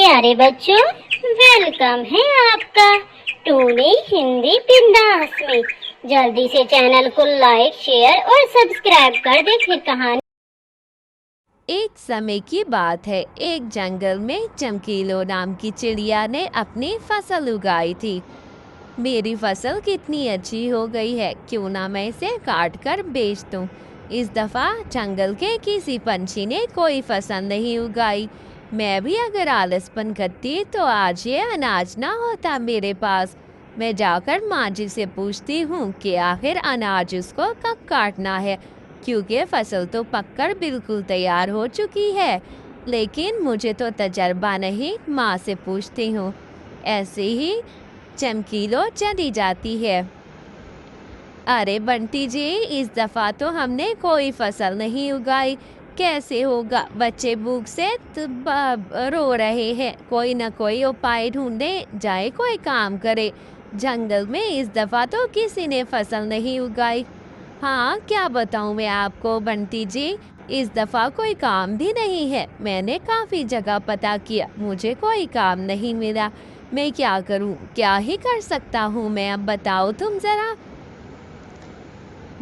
प्यारे बच्चों, वेलकम है आपका टूडे हिंदी बिंदास में। जल्दी से चैनल को लाइक, शेयर और सब्सक्राइब कर दे। फिर कहानी। एक समय की बात है। एक जंगल में चमकीलो नाम की चिड़िया ने अपनी फसल उगाई थी। मेरी फसल कितनी अच्छी हो गई है, क्यों ना मैं इसे काट कर बेच दूं। इस दफा जंगल के किसी पंछी ने कोई फसल नहीं उगाई। मैं भी अगर आलसपन करती तो आज ये अनाज ना होता मेरे पास। मैं जाकर माँ जी से पूछती हूँ कि आखिर अनाज उसको कब काटना है, क्योंकि फसल तो पककर बिल्कुल तैयार हो चुकी है। लेकिन मुझे तो तजर्बा नहीं, माँ से पूछती हूँ। ऐसे ही चमकीलो चली जाती है। अरे बंटी जी, इस दफा तो हमने कोई फसल नहीं उगाई, कैसे होगा। बच्चे भूख से रो रहे हैं। कोई ना कोई उपाय ढूंढे, जाए कोई काम करे। जंगल में इस दफा तो किसी ने फसल नहीं उगाई। हाँ, क्या बताऊँ मैं आपको बंटी जी, इस दफा कोई काम भी नहीं है। मैंने काफी जगह पता किया, मुझे कोई काम नहीं मिला। मैं क्या करूँ, क्या ही कर सकता हूँ मैं, अब बताओ तुम जरा।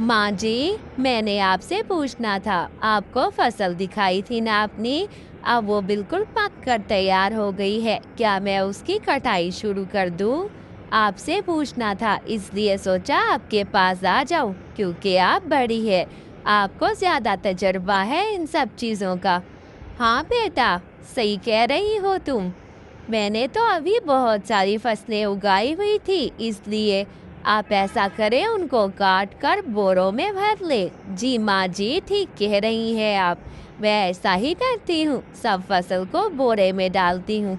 माँ जी, मैंने आपसे पूछना था, आपको फसल दिखाई थी ना अपनी, अब वो बिल्कुल पक कर तैयार हो गई है, क्या मैं उसकी कटाई शुरू कर दूँ। आपसे पूछना था, इसलिए सोचा आपके पास आ जाऊँ, क्योंकि आप बड़ी है, आपको ज़्यादा तजर्बा है इन सब चीज़ों का। हाँ बेटा, सही कह रही हो तुम। मैंने तो अभी बहुत सारी फसलें उगाई हुई थी, इसलिए आप ऐसा करें, उनको काट कर बोरों में भर ले। जी माँ जी, ठीक कह रही हैं आप, मैं ऐसा ही करती हूँ, सब फसल को बोरे में डालती हूँ।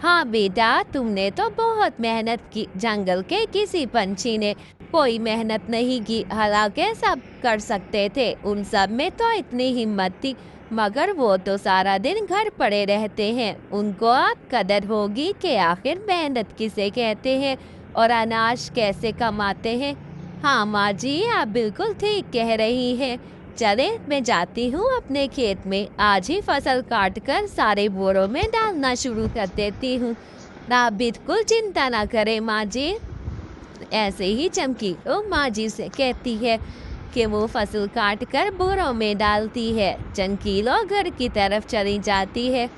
हाँ बेटा, तुमने तो बहुत मेहनत की, जंगल के किसी पंछी ने कोई मेहनत नहीं की। हालांकि सब कर सकते थे, उन सब में तो इतनी हिम्मत थी, मगर वो तो सारा दिन घर पड़े रहते हैं। उनको अब कदर होगी कि आखिर मेहनत किसे कहते हैं और अनाज कैसे कमाते हैं। हाँ माँ जी, आप बिल्कुल ठीक कह रही हैं। चले, मैं जाती हूँ अपने खेत में, आज ही फसल काट कर सारे बोरों में डालना शुरू कर देती हूँ। आप बिल्कुल चिंता ना करें माँ जी। ऐसे ही चमकी वो माँ जी से कहती है कि वो फसल काट कर बोरों में डालती है। चमकीलो घर की तरफ चली जाती है।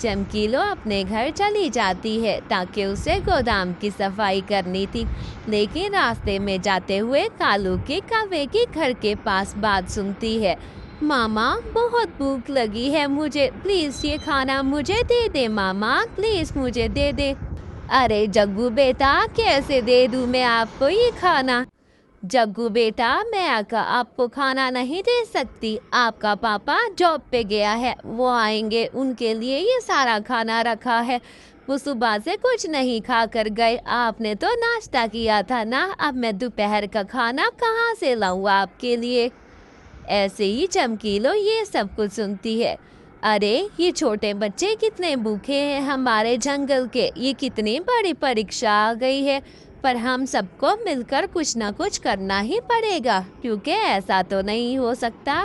चमकीलो अपने घर चली जाती है ताकि उसे गोदाम की सफाई करनी थी, लेकिन रास्ते में जाते हुए कालू के कौवे की घर के पास बात सुनती है। मामा, बहुत भूख लगी है मुझे, प्लीज़ ये खाना मुझे दे दे मामा, प्लीज़ मुझे दे दे। अरे जग्गू बेटा, कैसे दे दूँ मैं आपको ये खाना। जग्गू बेटा, मैं आपको खाना नहीं दे सकती, आपका पापा जॉब पे गया है, वो आएंगे, उनके लिए ये सारा खाना रखा है। वो सुबह से कुछ नहीं खा कर गए, आपने तो नाश्ता किया था ना, अब मैं दोपहर का खाना कहाँ से लाऊं आपके लिए। ऐसे ही चमकीलो ये सब कुछ सुनती है। अरे ये छोटे बच्चे कितने भूखे हैं हमारे जंगल के, ये कितनी बड़ी परीक्षा आ गई है। पर हम सबको मिलकर कुछ ना कुछ करना ही पड़ेगा, क्योंकि ऐसा तो नहीं हो सकता।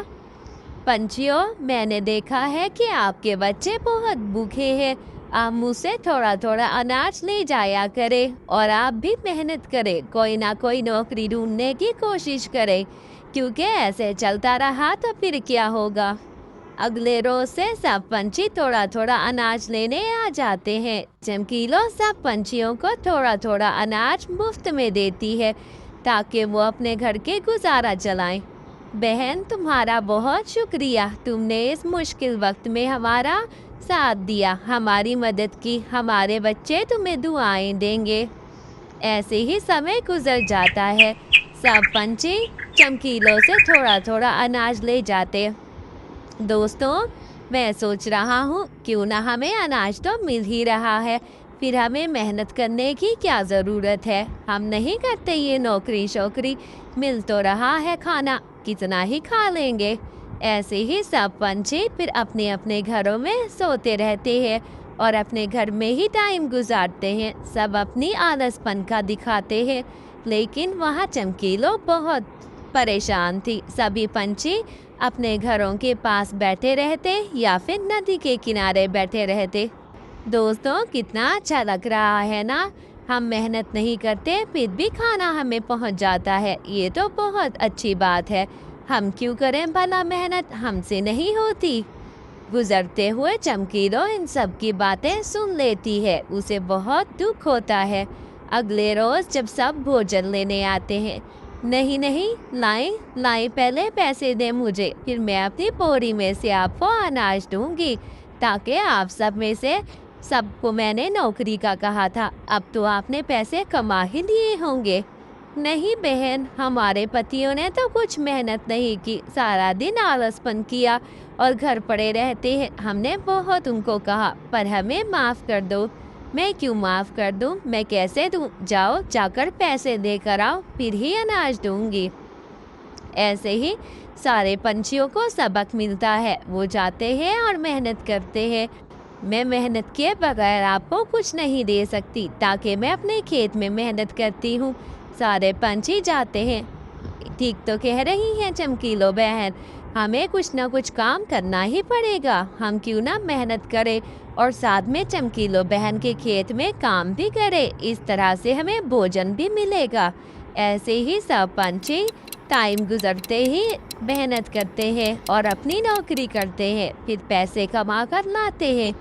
पंछियों, मैंने देखा है कि आपके बच्चे बहुत भूखे हैं, आप मुझसे थोड़ा थोड़ा अनाज ले जाया करें और आप भी मेहनत करें, कोई ना कोई नौकरी ढूंढने की कोशिश करें, क्योंकि ऐसे चलता रहा तो फिर क्या होगा। अगले रोज से सब पंछी थोड़ा थोड़ा अनाज लेने आ जाते हैं। चमकीलो सब पंछियों को थोड़ा थोड़ा अनाज मुफ्त में देती है ताकि वो अपने घर के गुजारा चलाएं। बहन, तुम्हारा बहुत शुक्रिया, तुमने इस मुश्किल वक्त में हमारा साथ दिया, हमारी मदद की, हमारे बच्चे तुम्हें दुआएं देंगे। ऐसे ही समय गुजर जाता है, सब पंछी चमकीलों से थोड़ा थोड़ा अनाज ले जाते। दोस्तों, मैं सोच रहा हूँ क्यों ना हमें अनाज तो मिल ही रहा है, फिर हमें मेहनत करने की क्या ज़रूरत है। हम नहीं करते ये नौकरी शौकरी, मिल तो रहा है खाना, कितना ही खा लेंगे। ऐसे ही सब पंछी फिर अपने अपने घरों में सोते रहते हैं और अपने घर में ही टाइम गुजारते हैं। सब अपनी आलसपन का दिखाते हैं, लेकिन वहाँ चमकीलो बहुत परेशान थी। सभी पंछी अपने घरों के पास बैठे रहते या फिर नदी के किनारे बैठे रहते। दोस्तों कितना अच्छा लग रहा है ना। हम मेहनत नहीं करते फिर भी खाना हमें पहुंच जाता है, ये तो बहुत अच्छी बात है। हम क्यों करें भला मेहनत, हमसे नहीं होती। गुजरते हुए चमकीलो इन सब की बातें सुन लेती है। उसे बहुत दुख होता है। अगले रोज जब सब भोजन लेने आते हैं, नहीं नहीं, लाएं लाएं, पहले पैसे दे मुझे, फिर मैं अपनी बोरी में से आपको अनाज दूंगी, ताकि आप सब में से सबको मैंने नौकरी का कहा था, अब तो आपने पैसे कमा ही लिए होंगे। नहीं बहन, हमारे पतियों ने तो कुछ मेहनत नहीं की, सारा दिन आलसपन किया और घर पड़े रहते हैं। हमने बहुत उनको कहा, पर हमें माफ़ कर दो। मैं क्यों माफ़ कर दूं? मैं कैसे दूं? जाओ जाकर पैसे देकर आओ, फिर ही अनाज दूंगी। ऐसे ही सारे पंछियों को सबक मिलता है। वो जाते हैं और मेहनत करते हैं। मैं मेहनत किए बगैर आपको कुछ नहीं दे सकती, ताकि मैं अपने खेत में मेहनत करती हूँ। सारे पंछी जाते हैं। ठीक तो कह रही हैं चमकीलो बहन, हमें कुछ ना कुछ काम करना ही पड़ेगा। हम क्यों ना मेहनत करें और साथ में चमकीलो बहन के खेत में काम भी करें। इस तरह से हमें भोजन भी मिलेगा। ऐसे ही सब पंछी टाइम गुजरते ही मेहनत करते हैं और अपनी नौकरी करते हैं, फिर पैसे कमा कर लाते हैं।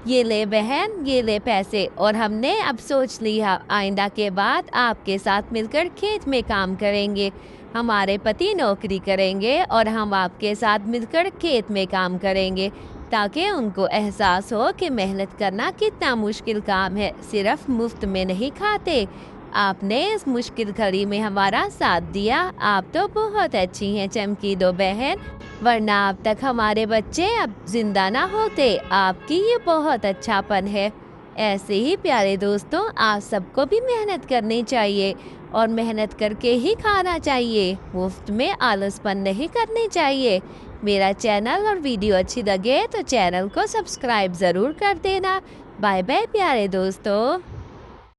ये ले बहन, ये ले पैसे। और हमने अब सोच लिया, आइंदा के बाद आपके साथ मिलकर खेत में काम करेंगे। हमारे पति नौकरी करेंगे और हम आपके साथ मिलकर खेत में काम करेंगे, ताकि उनको एहसास हो कि मेहनत करना कितना मुश्किल काम है। सिर्फ मुफ्त में नहीं खाते। आपने इस मुश्किल घड़ी में हमारा साथ दिया। आप तो बहुत अच्छी हैं चमकीलो बहन, वरना अब तक हमारे बच्चे अब जिंदा ना होते। आपकी ये बहुत अच्छापन है। ऐसे ही प्यारे दोस्तों, आप सबको भी मेहनत करनी चाहिए और मेहनत करके ही खाना चाहिए। मुफ्त में आलसपन नहीं करनी चाहिए। मेरा चैनल और वीडियो अच्छी लगे तो चैनल को सब्सक्राइब ज़रूर कर देना। बाय बाय प्यारे दोस्तों।